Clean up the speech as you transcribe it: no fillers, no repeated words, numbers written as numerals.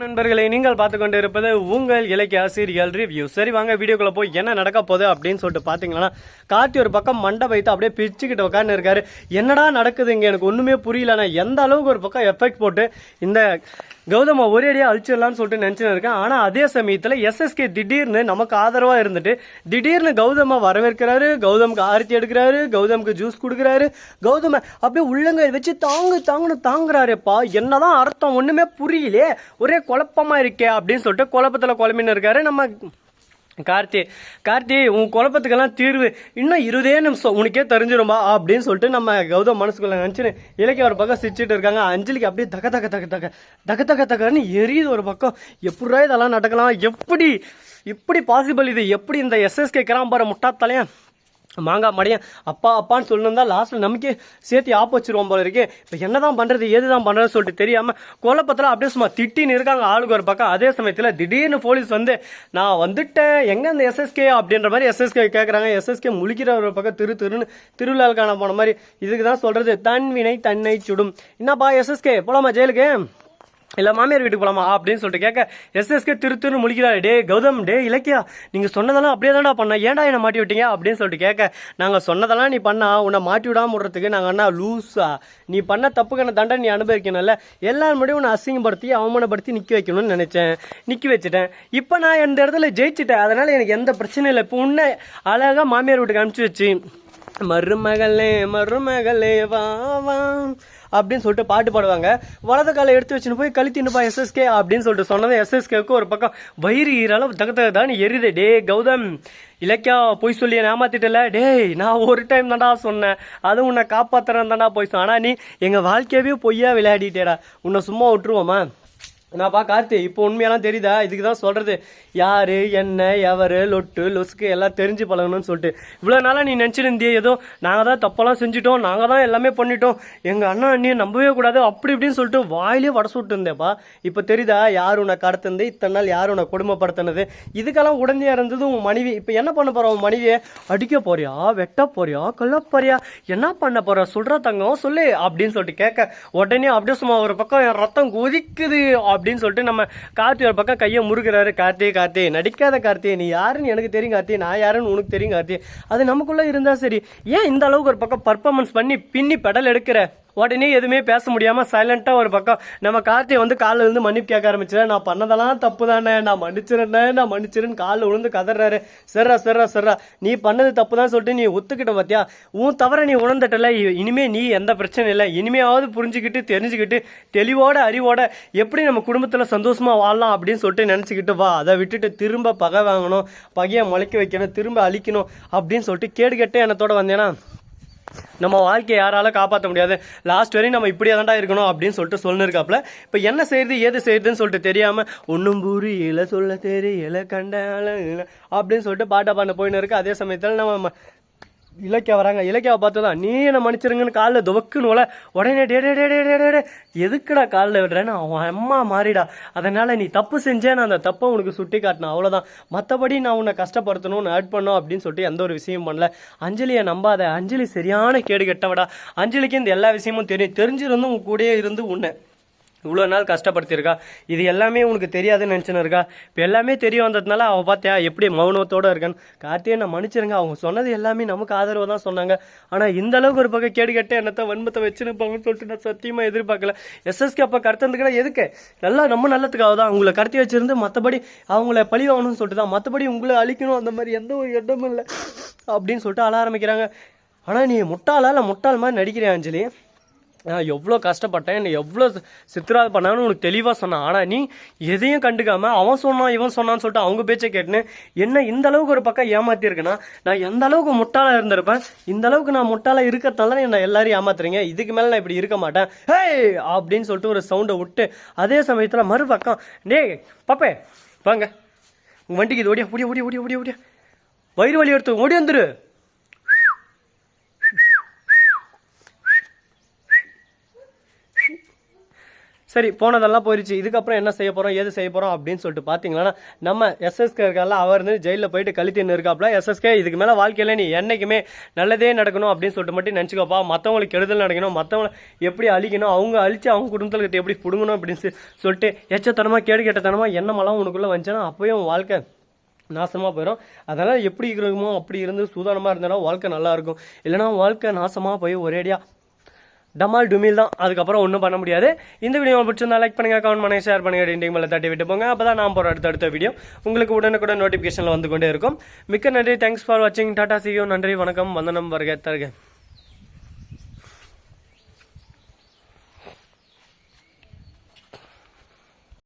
நண்பர்களை நீங்கள் பார்த்து கொண்டு இருப்பது உங்கள் இலக்கிய சீரியல் ரிவ்யூ. சரி வாங்க வீடியோக்குள்ள போய் என்ன நடக்க போகுது அப்படின்னு சொல்லிட்டு பார்த்தீங்கன்னா, கார்த்தி ஒரு பக்கம் மண்டை வைத்து அப்படியே பிச்சுக்கிட்டு உட்காந்து இருக்காரு. என்னடா நடக்குது இங்கே, எனக்கு ஒன்றுமே புரியலண்ணா. எந்த அளவுக்கு ஒரு பக்கம் எஃபெக்ட் போட்டு இந்த கௌதமை ஒரேடியாக அழிச்சிடலான்னு சொல்லிட்டு நினச்சின்னு இருக்கேன். ஆனால் அதே சமயத்தில் எஸ்எஸ்கே திடீர்னு நமக்கு ஆதரவாக இருந்துட்டு திடீர்னு கௌதமை வரவேற்கிறாரு, கௌதமுக்கு ஆரத்தி எடுக்கிறாரு, கௌதமுக்கு ஜூஸ் கொடுக்குறாரு, கௌதமை அப்படியே உள்ளங்க வச்சு தாங்குன்னு தாங்குறாருப்பா. என்னதான் அர்த்தம் ஒன்றுமே புரியலே, ஒரே குழப்பமாக இருக்கே அப்படின்னு சொல்லிட்டு குழப்பத்தில் குழம்பின்னு இருக்காரு நம்ம கார்த்தி. உன் குழப்பத்துக்கெல்லாம் தீர்வு இன்னும் 20 நிமிஷம் உனக்கே தெரிஞ்சிரும்பா அப்படின்னு சொல்லிட்டு நம்ம கௌதம் மனசுக்குள்ள நினச்சின்னு இலக்கிய ஒரு பக்கம் சிரிச்சிட்டு இருக்காங்க. அஞ்சலிக்கு அப்படியே தகன்னு எரியுது ஒரு பக்கம். எப்படா இதெல்லாம் நடக்கலாம், எப்படி பாசிபிள், இது எப்படி இந்த எஸ்எஸ்கே கிராம்பர முட்டாத்தலையா மாங்கா மடியன் அப்பான்னு சொல்லணும் தான் லாஸ்ட்டில் நமக்கே சேர்த்து ஆப்பு வச்சிருவோம் போல இருக்கே. இப்போ என்ன தான் பண்ணுறது எது தான் பண்ணுறதுன்னு சொல்லிட்டு தெரியாமல் குழப்பத்தில் அப்படியே சும்மா திட்டின்னு இருக்காங்க ஆளுக்கு ஒரு பக்கம். அதே சமயத்தில் திடீர்னு போலீஸ் வந்து நான் வந்துட்டேன் எங்கே இந்த எஸ்எஸ்கே அப்படின்ற மாதிரி எஸ்எஸ்கே கேட்குறாங்க. எஸ்எஸ்கே முழிக்கிற ஒரு பக்கம் திருவிழாவுக்கான போன மாதிரி. இதுக்கு தான் சொல்கிறது தன்வினை தன்னை சுடும். என்னப்பா எஸ்எஸ்கே போலாமா ஜெயிலுக்கு, இல்லை மாமியார் வீட்டுக்கு போகலாமா அப்படின்னு சொல்லிட்டு கேட்க எஸ்எஸ்கே திருன்னு முழிக்கிறாரு. டே கௌதம், டே இலக்கியா, நீங்கள் சொன்னதெல்லாம் அப்படியே தான்டா பண்ண, ஏன்டா என்னை மாட்டி விட்டீங்க அப்படின்னு சொல்லிட்டு கேட்க, நாங்கள் சொன்னதெல்லாம் நீ பண்ணா உன்னை மாட்டி விடாமல் விடுறதுக்கு நாங்கள் அண்ணா லூஸா, நீ பண்ண தப்புக்கான தண்டனை நீ அனுபவிக்கணும்ல, எல்லாரும் முடியும் உன்னை அசிங்கப்படுத்தி அவமானப்படுத்தி நிற்க வைக்கணும்னு நினச்சேன், நிற்க வச்சுட்டேன். இப்போ நான் இந்த இடத்துல ஜெயிச்சிட்டேன், அதனால் எனக்கு எந்த பிரச்சனையும் இல்லை. இப்போ உன்னை அழகாக மாமியார் வீட்டுக்கு அனுப்பிச்சி வச்சு மருமகளே வா வா அப்படின்னு சொல்லிட்டு பாட்டு பாடுவாங்க. வலது காலை எடுத்து வச்சுன்னு போய் கழுத்தின்னுப்பா எஸ்எஸ்கே அப்படின்னு சொல்லிட்டு சொன்னது எஸ்எஸ்கேவுக்கு ஒரு பக்கம் வயிறு ஈரளவு தகதான் எரியுது. டே கௌதம், இலக்கியா போய் சொல்லி ஏமாத்திட்டல. டேய் நான் ஒரு டைம் தான்டா சொன்னேன், அதுவும் உன்னை காப்பாத்துறேன் தான்டா போய் சொன்னேன். ஆனால் நீ எங்கள் வாழ்க்கையவே பொய்யா விளையாடிட்டேடா, உன்னை சும்மா விட்டுருவோமா. நான்ப்பா கார்த்தி, இப்போ உண்மையெல்லாம் தெரியுதா? இதுக்கு தான் சொல்கிறது யார் என்ன எவர் லொட்டு லொசுக்கு எல்லாம் தெரிஞ்சு பழகணும்னு சொல்லிட்டு. இவ்வளோ நாளாக நீ நினச்சிருந்தியே ஏதோ நாங்கள் தான் தப்பெல்லாம் செஞ்சுட்டோம், நாங்கள் தான் எல்லாமே பண்ணிட்டோம், எங்கள் அண்ணா நீ நம்பவே கூடாது அப்படி இப்படின்னு சொல்லிட்டு வாயிலே வட சுட்டு இருந்தேப்பா. இப்போ தெரியுதா யார் உன்னை கடத்துனது, இத்தனை நாள் யார் உன்னை கொடுமைப்படுத்தினது, இதுக்கெல்லாம் உடனே இருந்தது உன் மனைவி. இப்போ என்ன பண்ண போகிற, உன் மனைவியை அடிக்க போறியா, வெட்ட போறியா, கொல்ல போறியா, என்ன பண்ண போகிற சொல்கிற தங்கம் சொல்லு அப்படின்னு சொல்லிட்டு கேட்க, உடனே அப்படியே சும்மா ஒரு பக்கம் என் ரத்தம் கொதிக்குது அப்படின்னு சொல்லிட்டு நம்ம கார்த்தி ஒரு பக்கம் கையை முறுக்கிறாரு. கார்த்தி நடிக்காத கார்த்தி, நீ யாருன்னு எனக்கு தெரியும் கார்த்தி, நான் யாருன்னு உனக்கு தெரியும் கார்த்தி, அது நமக்குள்ள இருந்தா சரி, ஏன் இந்த அளவுக்கு ஒரு பக்கம் பர்ஃபார்மன்ஸ் பண்ணி பின்னி பெடல் எடுக்கிற. உடனே எதுவுமே பேச முடியாமல் சைலண்ட்டாக ஒரு பக்கம் நம்ம கார்த்தியை வந்து காலில் இருந்து மன்னிப்பு கேட்க ஆரம்பிச்சிடறேன். நான் பண்ணதெல்லாம் தப்பு தானே, நான் மன்னிச்சிருன்னு காலில் விழுந்து கதறாரு. சரிரா நீ பண்ணது தப்பு தான் சொல்லிட்டு நீ ஒத்துக்கிட்ட பார்த்தியா, உன் தவிர நீ உணர்ந்துட்டல, இனிமேல் நீ எந்த பிரச்சனை இல்லை, இனிமையாவது புரிஞ்சுக்கிட்டு தெரிஞ்சுக்கிட்டு தெளிவோட அறிவோட எப்படி நம்ம குடும்பத்தில் சந்தோஷமாக வாழலாம் அப்படின்னு சொல்லிட்டு நினச்சிக்கிட்டு வா. அதை விட்டுட்டு திரும்ப பகை வாங்கணும், பகையை முளைக்க வைக்கணும், திரும்ப அழிக்கணும் அப்படின்னு சொல்லிட்டு கேடு கெட்ட எண்ணத்தோடு வந்தேன்னா நம்ம வாழ்க்கையை யாரால காப்பாற்ற முடியாது. லாஸ்ட் வரையும் நம்ம இப்படியே தான்டா இருக்கணும் அப்படின்னு சொல்லிட்டு சொல்லிருக்காப்புல. இப்போ என்ன செய்யுது ஏது செய்யுதுன்னு சொல்லிட்டு தெரியாமல் ஒன்றும் புரியல சொல்ல தெரியல கண்டால அப்படின்னு சொல்லிட்டு பாட்டா பாண்ட போயின்னு இருக்கு. அதே சமயத்தில் நம்ம இலக்கியா வராங்க. இலக்கியாவை பார்த்து தான் நீ என்ன மன்னிச்சிருங்கன்னு காலில் துவக்குன்னு உடனே டே எதுக்குடா காலில் விடுறேன்னு அவன் அம்மா மாறிடா, அதனால் நீ தப்பு செஞ்சேன், நான் அந்த தப்பை உனக்கு சுட்டி காட்டினேன் அவ்வளோதான், மற்றபடி நான் உன்னை கஷ்டப்படுத்தணும் ஆட் பண்ணோம் அப்படின்னு சொல்லிட்டு எந்த ஒரு விஷயமும் பண்ணல. அஞ்சலியை நம்பாத, அஞ்சலி சரியான கேடு கெட்டவடா, அஞ்சலிக்கு இந்த எல்லா விஷயமும் தெரிஞ்சிருந்தும் உன் கூடயே இருந்து உன்னை இவ்வளோ நாள் கஷ்டப்படுத்தியிருக்கா, இது எல்லாமே உனக்கு தெரியாதுன்னு நினச்சின்னு இருக்கா. இப்போ எல்லாமே தெரிய வந்ததுனால அவள் பார்த்தியா எப்படி மௌனத்தோடு இருக்கான்னு. கார்த்தியை நான் மன்னிச்சிருங்க, அவங்க சொன்னது எல்லாமே நமக்கு ஆதரவு தான் சொன்னாங்க, ஆனால் இந்த அளவுக்கு ஒரு பக்கம் கேடு கட்ட என்னத்தை வன்மத்தை வச்சுருப்பாங்கன்னு சொல்லிட்டு நான் சத்தியமாக எதிர்பார்க்கல. எஸ்எஸ்கே அப்போ கடத்தந்துக்கிட்ட எதுக்கு, நல்லா நம்ம நல்லத்துக்காக தான் அவங்கள கடத்தி வச்சிருந்து, மற்றபடி அவங்கள பழி வாங்கணும்னு சொல்லிட்டு தான், மற்றபடி உங்களை அழிக்கணும் அந்த மாதிரி எந்த ஒரு இடமும் இல்லை அப்படின்னு சொல்லிட்டு அழ ஆரம்பிக்கிறாங்க. ஆனால் நீ முட்டாளா இல்லை முட்டாள் மாதிரி நடிக்கிறேன் அஞ்சலி, நான் எவ்வளோ கஷ்டப்பட்டேன், என்னை எவ்வளோ சித்திராது பண்ணான்னு உனக்கு தெளிவாக சொன்னான், ஆனால் நீ எதையும் கண்டுக்காமல் அவன் சொன்னான் இவன் சொன்னான்னு சொல்லிட்டு அவங்க பேச்சை கேட்டுன்னு என்ன இந்த அளவுக்கு ஒரு பக்கம் ஏமாத்திருக்கேன்னா, நான் எந்த அளவுக்கு முட்டாளாக இருந்திருப்பேன், இந்த அளவுக்கு நான் முட்டாளாக இருக்கிறதுனால என்ன எல்லாரையும் ஏமாத்துறீங்க, இதுக்கு மேலே நான் இப்படி இருக்க மாட்டேன் ஹே அப்படின்னு சொல்லிட்டு ஒரு சவுண்டை விட்டு, அதே சமயத்தில் மறுபக்கம் டே பாப்பே வாங்க உங்கள் வண்டிக்கு இது ஓடியா ஓடியா ஓடியா ஓடியா ஓடியா ஓடியா வயிறு வலி எடுத்து ஓடி வந்துரு. சரி போனதெல்லாம் போயிடுச்சு, இதுக்கப்புறம் என்ன செய்ய போகிறோம் ஏது செய்ய போகிறோம் அப்படின்னு சொல்லிட்டு பார்த்தீங்களா, நம்ம எஸ்எஸ்கே இருக்கால, அவர் வந்து ஜெயிலில் போயிட்டு கழித்துன்னு இருக்காப்ல. எஸ்எஸ்கே இதுக்கு மேலே வாழ்க்கையில் நீ என்னைக்குமே நல்லதே நடக்கணும் அப்படின்னு சொல்லிட்டு மட்டும் நினச்சிக்கோப்பா. மற்றவங்களுக்கு கெடுதல் நடக்கணும், மற்றவங்களை எப்படி அழிக்கணும், அவங்க அழிச்சு அவங்க குடும்பத்தில் எப்படி பிடுங்கணும் அப்படின்னு சொல்லிட்டு எச்சத்தனமாக கேடு கேட்டத்தனமாக எண்ணமெல்லாம் உனக்குள்ளே வந்துச்சுன்னா அப்போயே உன் வாழ்க்கை நாசமாக போயிடும். அதனால் எப்படி இருக்கிறோமோ அப்படி இருந்து சூதானமாக இருந்தாலும் வாழ்க்கை நல்லாயிருக்கும். இல்லைனா வாழ்க்கை நாசமாக போய் ஒரேடியாக டமால் டுமில் தான். அதுக்கப்புறம் ஒன்றும் பண்ண முடியாது. இந்த வீடியோ பிடிச்சிருந்தா லைக் பண்ணுங்கள், கமெண்ட் பண்ணுங்கள், ஷேர் பண்ணுங்கள், டிண்டிங் மேலே தட்டி விட்டு போங்க. அப்போ தான் நான் போகிற அடுத்த வீடியோ உங்களுக்கு உடனுக்குடன் நோட்டிஃபிகேஷனில் வந்து கொண்டே இருக்கும். மிக்க நன்றி. தேங்க்ஸ் ஃபார் வாட்சிங். Tata, see you. நன்றி, வணக்கம், வந்தனம், வருக தருக.